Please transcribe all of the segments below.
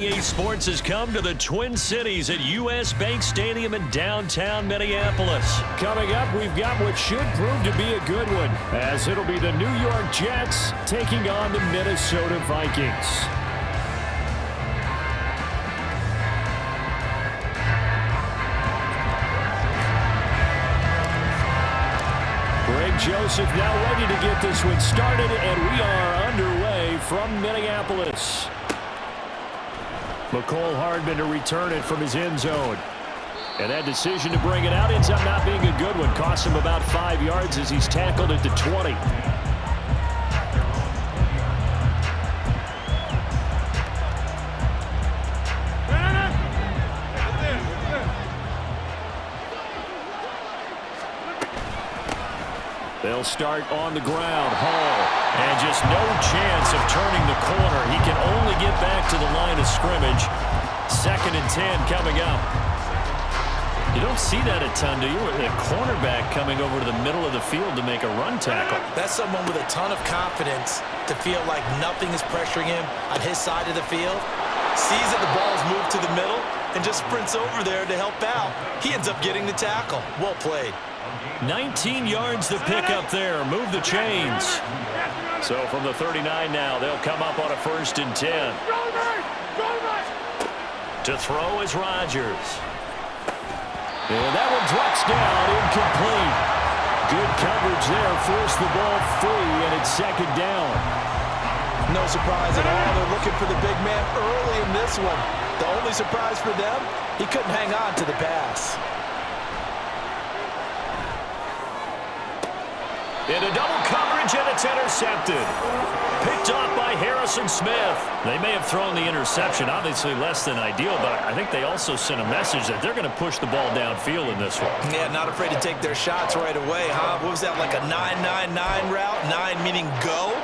EA Sports has come to the Twin Cities at U.S. Bank Stadium in downtown Minneapolis. Coming up, we've got what should prove to be a good one, as it'll be the New York Jets taking on the Minnesota Vikings. Greg Joseph now ready to get this one started, and we are underway from Minneapolis. McCole Hardman to return it from his end zone. And that decision to bring it out ends up not being a good one. Costs him about 5 yards as he's tackled at the 20. They'll start on the ground. Hall. And just no chance of turning the corner. He can only get back to the line of scrimmage. 2nd and 10 coming up. You don't see that a ton, do you? A cornerback coming over to the middle of the field to make a run tackle. That's someone with a ton of confidence to feel like nothing is pressuring him on his side of the field. Sees that the ball's moved to the middle and just sprints over there to help out. He ends up getting the tackle. Well played. 19 yards to pick up there. Move the chains. So from the 39 now, they'll come up on a 1st and 10. To throw is Rodgers. And that one drops down, incomplete. Good coverage there, forced the ball free, and it's 2nd down. No surprise at all. They're looking for the big man early in this one. The only surprise for them, he couldn't hang on to the pass. Into double coverage, and it's intercepted. Picked off by Harrison Smith. They may have thrown the interception, obviously less than ideal, but I think they also sent a message that they're going to push the ball downfield in this one. Yeah, not afraid to take their shots right away, huh? What was that, like a 9-9-9 route? 9 meaning go?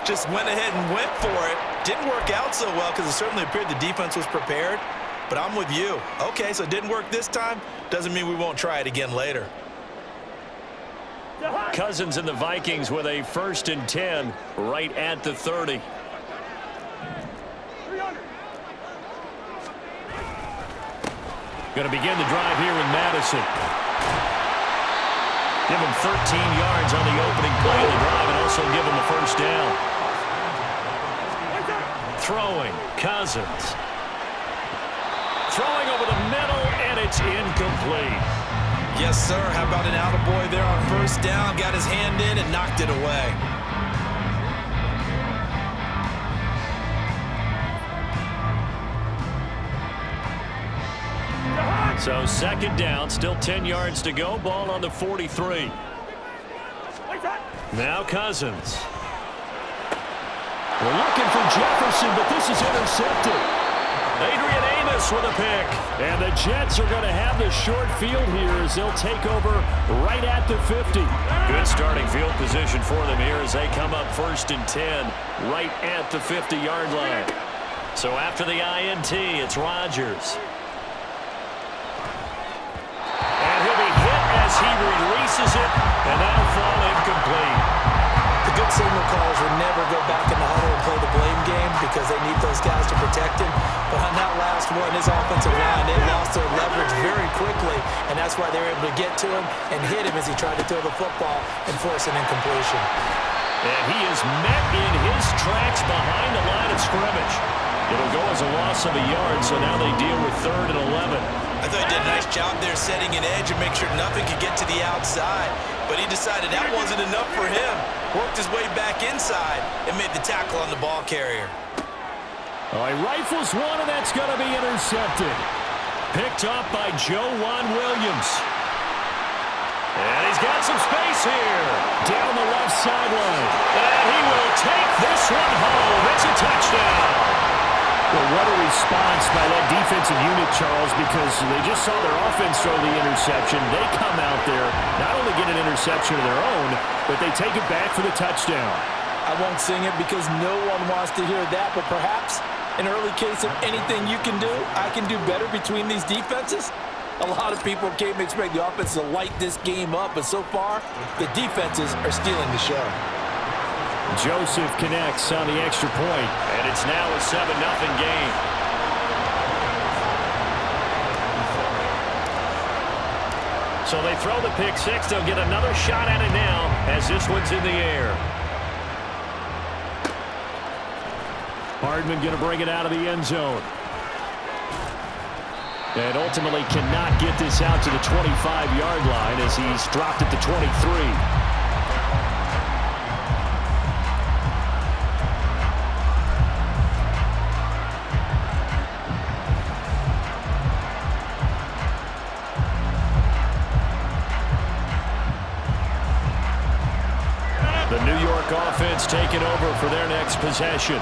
Just went ahead and went for it. Didn't work out so well because it certainly appeared the defense was prepared. But I'm with you. Okay, so it didn't work this time. Doesn't mean we won't try it again later. Cousins and the Vikings with a 1st and 10 right at the 30. Going to begin the drive here with Madison. Give him 13 yards on the opening play of the drive and also give him a 1st down. Throwing, Cousins. Throwing over the middle, and it's incomplete. Yes, sir. How about an attaboy there on 1st down? Got his hand in and knocked it away. So 2nd down, still 10 yards to go. Ball on the 43. Now Cousins. We're looking for Jefferson, but this is intercepted. Adrian Amos with a pick. And the Jets are going to have the short field here as they'll take over right at the 50. Good starting field position for them here as they come up 1st and 10 right at the 50-yard line. So after the INT, it's Rodgers. And he'll be hit as he releases it, and that'll fall incomplete. The good signal callers will never go back in the huddle and play the blame game because they need those guys to protect him. But on that last one, his offensive line, they lost their leverage very quickly, and that's why they were able to get to him and hit him as he tried to throw the football and force an incompletion. And he is met in his tracks behind the line of scrimmage. It'll go as a loss of a yard, so now they deal with 3rd and 11. I thought he did a nice job there setting an edge and make sure nothing could get to the outside. But he decided that wasn't enough for him. Worked his way back inside and made the tackle on the ball carrier. All right, rifles one, and that's going to be intercepted. Picked off by Joe Juan Williams. And he's got some space here. Down the left sideline. And he will take this one home. It's a touchdown. Well, what a response by that defensive unit, Charles, because they just saw their offense throw the interception. They come out there, not only get an interception of their own, but they take it back for the touchdown. I won't sing it because no one wants to hear that, but perhaps an early case of anything you can do, I can do better between these defenses. A lot of people came to expect the offense to light this game up, but so far, the defenses are stealing the show. Joseph connects on the extra point. And it's now a 7-0 game. So they throw the pick six. They'll get another shot at it now as this one's in the air. Hardman going to bring it out of the end zone. And ultimately cannot get this out to the 25-yard line as he's dropped at the 23. The New York offense taking over for their next possession.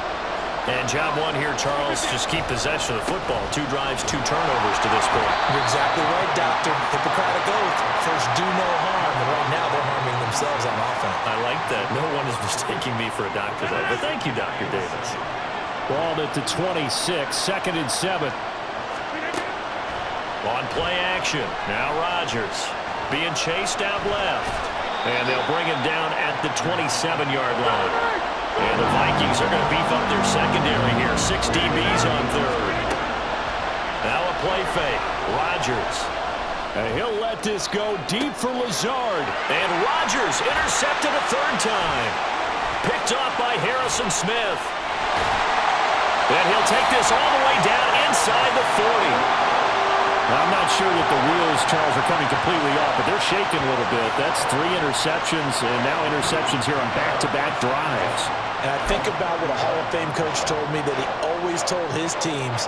And job one here, Charles, just keep possession of the football. 2 drives, 2 turnovers to this point. You're exactly right, Doctor. Hippocratic oath. First, do no harm. And right now, they're harming themselves on offense. I like that. No one is mistaking me for a doctor, though. But thank you, Dr. Davis. Ball at the 26, 2nd and 7. On play action. Now Rodgers being chased out left. And they'll bring him down at the 27-yard line. And the Vikings are going to beef up their secondary here. 6 DBs on third. Now a play fake. Rodgers. And he'll let this go deep for Lazard. And Rodgers intercepted a 3rd time. Picked off by Harrison Smith. And he'll take this all the way down inside the 40. I'm not sure that the wheels, Charles, are coming completely off, but they're shaking a little bit. That's 3 interceptions, and now interceptions here on back-to-back drives. And I think about what a Hall of Fame coach told me that he always told his teams,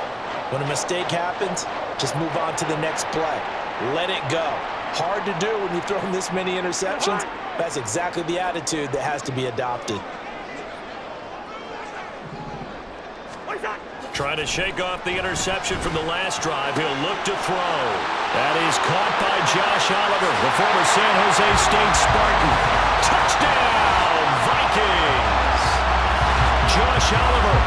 when a mistake happens, just move on to the next play. Let it go. Hard to do when you've thrown this many interceptions. That's exactly the attitude that has to be adopted. Trying to shake off the interception from the last drive. He'll look to throw. That is caught by Josh Oliver, the former San Jose State Spartan. Touchdown, Vikings! Josh Oliver,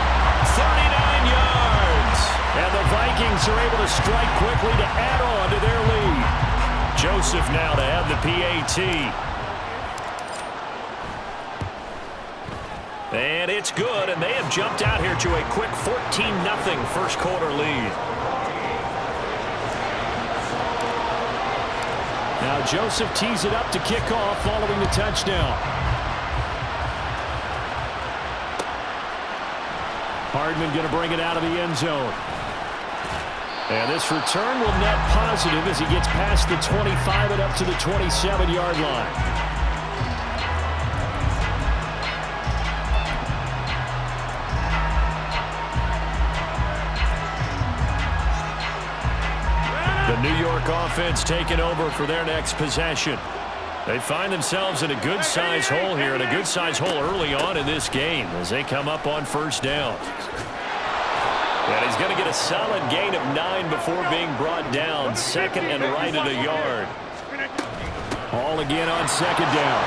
39 yards. And the Vikings are able to strike quickly to add on to their lead. Joseph now to have the PAT. And it's good, and they have jumped out here to a quick 14-0 first quarter lead. Now Joseph tees it up to kick off following the touchdown. Hardman going to bring it out of the end zone. And this return will net positive as he gets past the 25 and up to the 27-yard line. The New York offense taking over for their next possession. They find themselves in a good-sized hole here, and a good-sized hole early on in this game as they come up on 1st down. And he's going to get a solid gain of 9 before being brought down. 2nd and right at a yard. All again on 2nd down.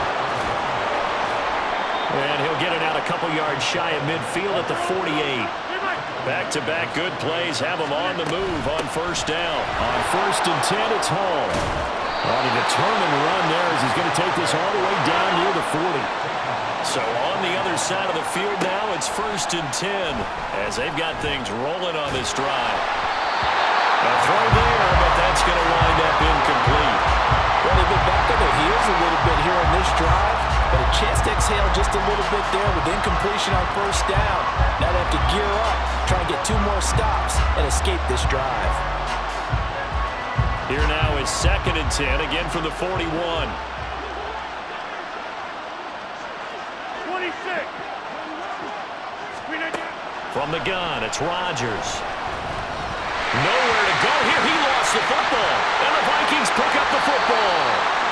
And he'll get it out a couple yards shy of midfield at the 48. Back-to-back good plays have him on the move on 1st down. On 1st and 10, it's Hall. On a determined run there as he's going to take this all the way down near the 40. So on the other side of the field now, it's 1st and 10 as they've got things rolling on this drive. A throw there, but that's going to wind up incomplete. Well, they've been back on their heels a little bit here on this drive, but a chance to exhale just a little bit there with incompletion on 1st down. Now they have to gear up, try and get 2 more stops, and escape this drive. Here now is 2nd and 10, again from the 41. 26. From the gun, it's Rodgers. Nowhere to go here. He lost the football. And the Vikings pick up the football.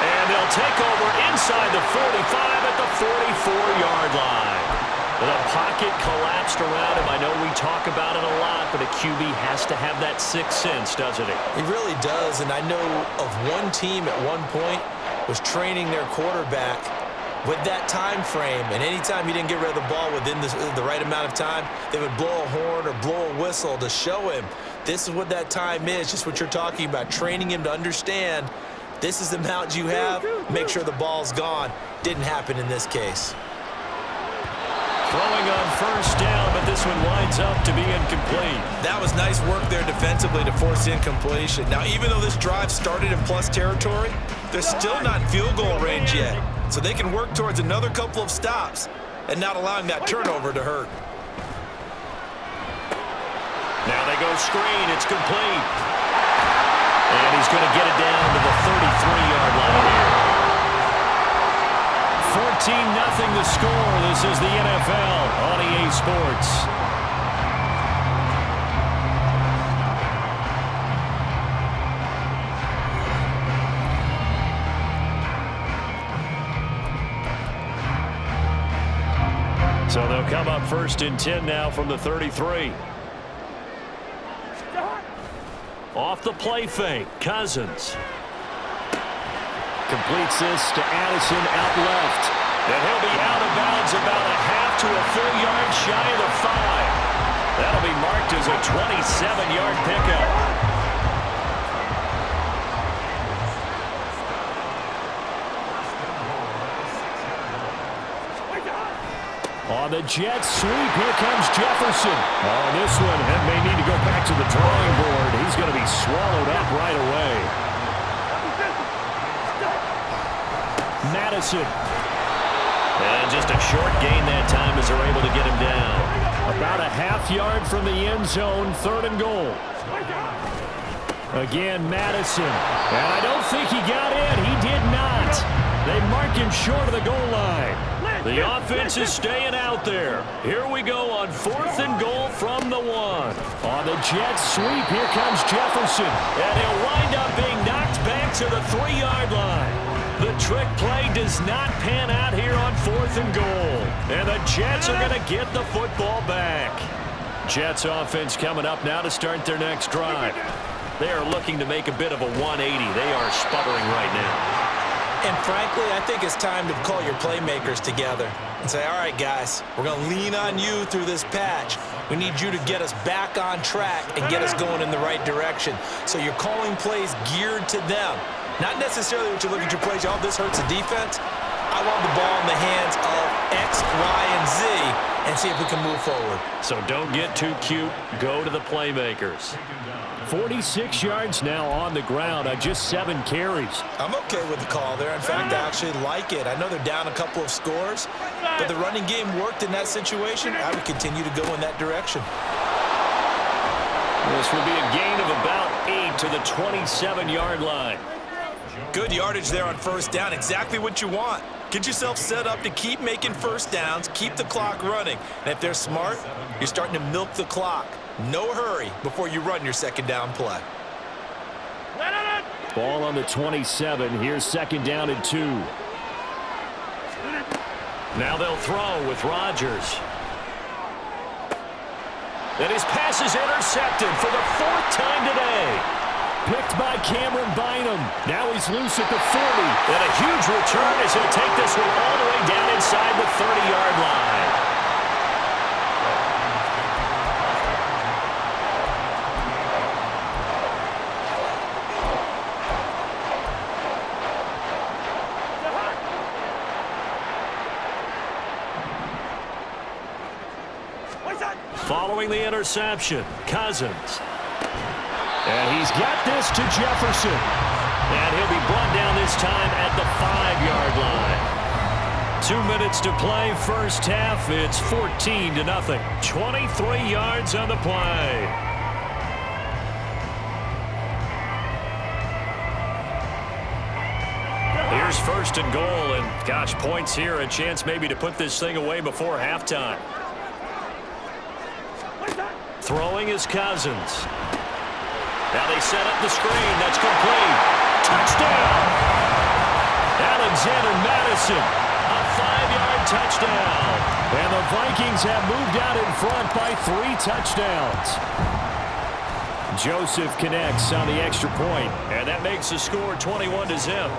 And they'll take over inside the 45 at the 44-yard line. The pocket collapsed around him. I know we talk about it a lot, but a QB has to have that 6th sense, doesn't he? He really does, and I know of one team at one point was training their quarterback with that time frame, and anytime he didn't get rid of the ball within the right amount of time, they would blow a horn or blow a whistle to show him this is what that time is, just what you're talking about, training him to understand this is the amount you have, make sure the ball's gone. Didn't happen in this case. Throwing on 1st down, but this one winds up to be incomplete. That was nice work there defensively to force incompletion. Now, even though this drive started in plus territory, They're still not in field goal range yet, so they can work towards another couple of stops and not allowing that turnover to hurt. Now they go screen. It's complete. And he's going to get it down to the 33-yard line here. 14-0 the score. This is the NFL on EA Sports. So they'll come up 1st and 10 now from the 33. Off the play fake, Cousins. Completes this to Addison out left. And he'll be out of bounds about a half to a full yard shy of the 5. That'll be marked as a 27-yard pickup. On the jet sweep, here comes Jefferson. On this one, and may need to go back to the drawing board. He's going to be swallowed up right away. Madison. And just a short gain that time as they're able to get him down. About a half yard from the end zone, 3rd and goal. Again, Madison. And I don't think he got in. He did not. They mark him short of the goal line. The offense is staying out there. Here we go on 4th and goal from the 1. On the jet sweep, here comes Jefferson. And he'll wind up being knocked back to the 3-yard line. The trick play does not pan out here on 4th and goal. And the Jets are going to get the football back. Jets offense coming up now to start their next drive. They are looking to make a bit of a 180. They are sputtering right now. And frankly, I think it's time to call your playmakers together and say, all right, guys, we're going to lean on you through this patch. We need you to get us back on track and get us going in the right direction. So you're calling plays geared to them. Not necessarily what you look at your plays, oh, this hurts the defense. I want the ball in the hands of X, Y, and Z and see if we can move forward. So don't get too cute. Go to the playmakers. 46 yards now on the ground on just 7 carries. I'm okay with the call there. In fact, I actually like it. I know they're down a couple of scores, but the running game worked in that situation. I would continue to go in that direction. This will be a gain of about 8 to the 27-yard line. Good yardage there on 1st down. Exactly what you want. Get yourself set up to keep making 1st downs, keep the clock running. And if they're smart, you're starting to milk the clock. No hurry before you run your 2nd down play. Ball on the 27. Here's 2nd down and 2. Now they'll throw with Rodgers. And his pass is intercepted for the 4th time today. Picked by Cameron Bynum. Now he's loose at the 40. And a huge return as he'll take this one all the way down inside the 30-yard line. Following the interception, Cousins. And he's got this to Jefferson. And he'll be brought down this time at the 5-yard line. 2 minutes to play, 1st half. It's 14-0. 23 yards on the play. Here's 1st and goal. And, gosh, points here. A chance maybe to put this thing away before halftime. Throwing is Cousins. Now they set up the screen. That's complete. Touchdown! Alexander Madison. A 5-yard touchdown. And the Vikings have moved out in front by 3 touchdowns. Joseph connects on the extra point. And that makes the score 21-0.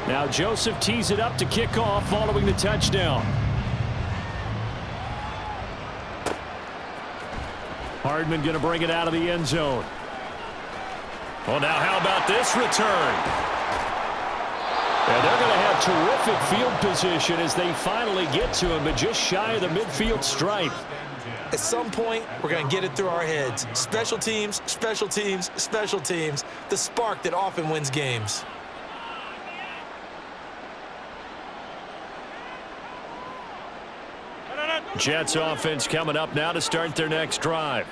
Now Joseph tees it up to kick off following the touchdown. Hardman going to bring it out of the end zone. Well, now how about this return? And they're going to have terrific field position as they finally get to him, but just shy of the midfield stripe. At some point, we're going to get it through our heads. Special teams, special teams, special teams. The spark that often wins games. Jets offense coming up now to start their next drive.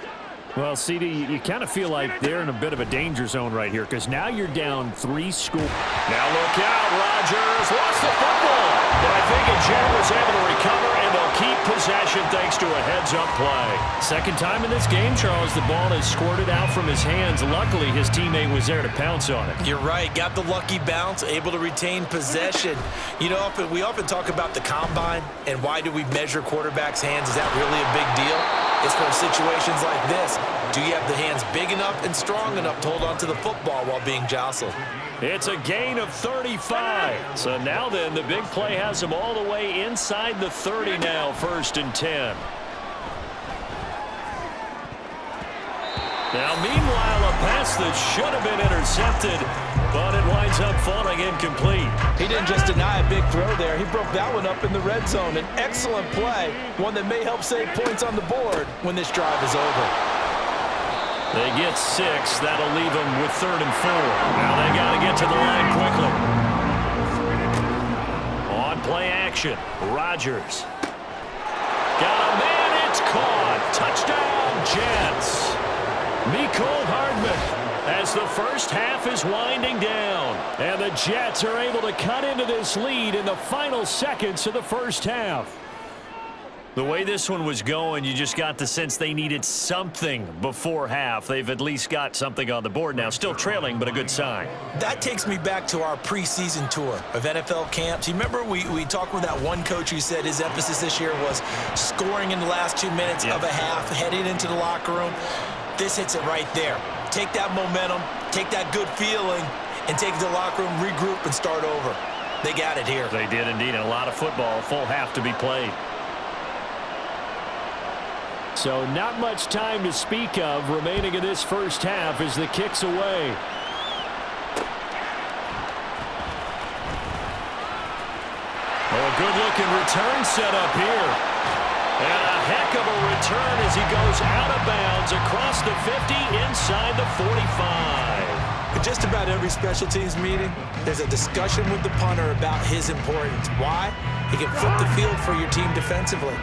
Well, CD, you kind of feel like they're in a bit of a danger zone right here because now you're down 3 score. Now look out, Rodgers lost the football. But I think Jet was able to recover, and they'll keep possession thanks to a heads-up play. Second time in this game, Charles, the ball has squirted out from his hands. Luckily, his teammate was there to pounce on it. You're right. Got the lucky bounce, able to retain possession. You know, we often talk about the combine and why do we measure quarterbacks' hands. Is that really a big deal? It's for situations like this. Do you have the hands big enough and strong enough to hold on to the football while being jostled? It's a gain of 35. So now then, the big play has them all the way inside the 30 now, 1st and 10. Now, meanwhile, a pass that should have been intercepted, but it winds up falling incomplete. He didn't just deny a big throw there. He broke that one up in the red zone. An excellent play, one that may help save points on the board when this drive is over. They get 6. That'll leave them with 3rd and 4. Now they got to get to the line quickly. On play action, Rodgers. Got a man, it's caught. Touchdown, Jets. Mecole Hardman as the first half is winding down. And the Jets are able to cut into this lead in the final seconds of the first half. The way this one was going, you just got the sense they needed something before half. They've at least got something on the board now. Still trailing, but a good sign. That takes me back to our preseason tour of NFL camps. You remember we talked with that one coach who said his emphasis this year was scoring in the last 2 minutes of a half, heading into the locker room. This hits it right there. Take that momentum, take that good feeling, and take it to the locker room, regroup, and start over. They got it here. They did indeed, and a lot of football, full half to be played. So not much time to speak of remaining in this first half as the kick's away. Oh, a good-looking return set up here. And a heck of a return as he goes out of bounds across the 50 inside the 45. In just about every special teams meeting, there's a discussion with the punter about his importance. Why? He can flip the field for your team defensively,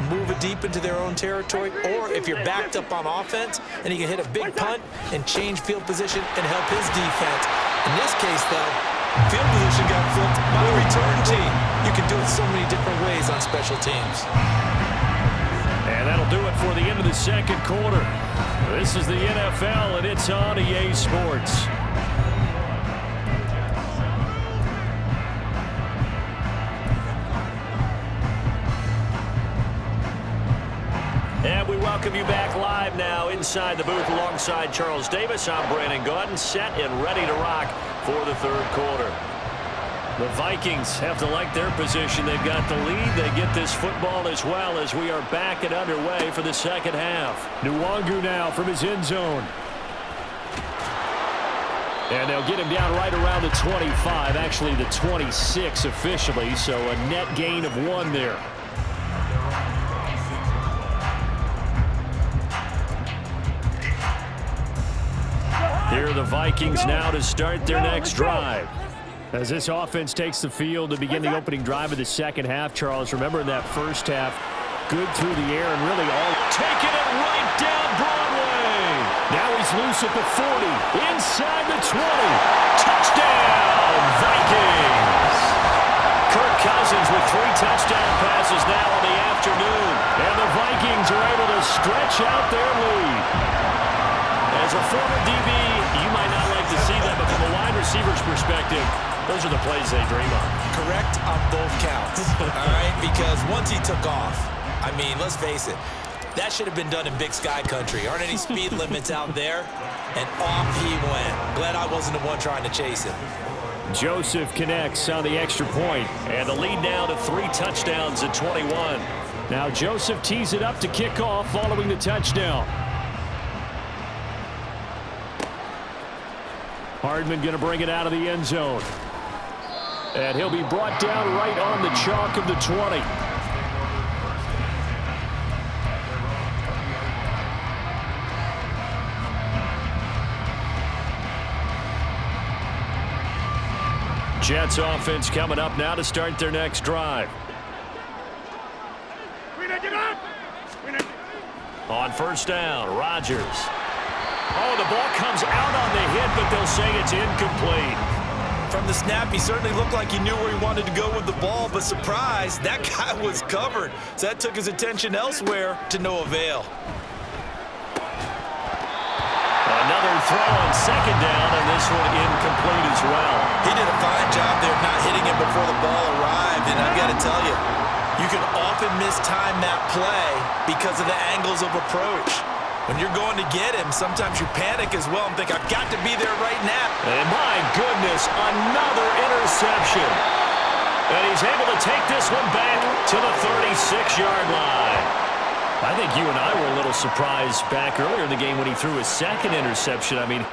move it deep into their own territory, or if you're backed up on offense, and he can hit a big punt and change field position and help his defense. In this case, though, field position got flipped by the return team. You can do it so many different ways on special teams. And that'll do it for the end of the second quarter. This is the NFL, and it's on EA Sports. And we welcome you back live now inside the booth alongside Charles Davis. I'm Brandon Gaudin, set and ready to rock for the third quarter. The Vikings have to like their position. They've got the lead. They get this football as well as we are back and underway for the second half. Nwangu now from his end zone. And they'll get him down right around the 25, actually the 26 officially, so a net gain of 1 there. Here are the Vikings now to start their next drive. As this offense takes the field to begin the opening drive of the second half, Charles, remember in that first half, good through the air and really all taking it right down Broadway. Now he's loose at the 40, inside the 20. Touchdown, Vikings. Kirk Cousins with 3 touchdown passes now in the afternoon. And the Vikings are able to stretch out their lead. As a former DB, you might not like to see that, but from a wide receiver's perspective, those are the plays they dream of. Correct on both counts, all right? Because once he took off, I mean, let's face it, that should have been done in Big Sky country. Aren't any speed limits out there? And off he went. Glad I wasn't the one trying to chase him. Joseph connects on the extra point. And the lead now to 3 touchdowns at 21. Now Joseph tees it up to kick off following the touchdown. Hardman going to bring it out of the end zone. And he'll be brought down right on the chalk of the 20. Jets offense coming up now to start their next drive. On first down, Rodgers. Oh, the ball comes out on the hit, but they'll say it's incomplete. From the snap, he certainly looked like he knew where he wanted to go with the ball, but surprise, that guy was covered. So that took his attention elsewhere to no avail. Another throw on second down, and this one incomplete as well. He did a fine job there of not hitting him before the ball arrived, and I've got to tell you, you can often mistime that play because of the angles of approach. When you're going to get him, sometimes you panic as well and think, I've got to be there right now. And my goodness, another interception. And he's able to take this one back to the 36-yard line. I think you and I were a little surprised back earlier in the game when he threw his second interception. I mean,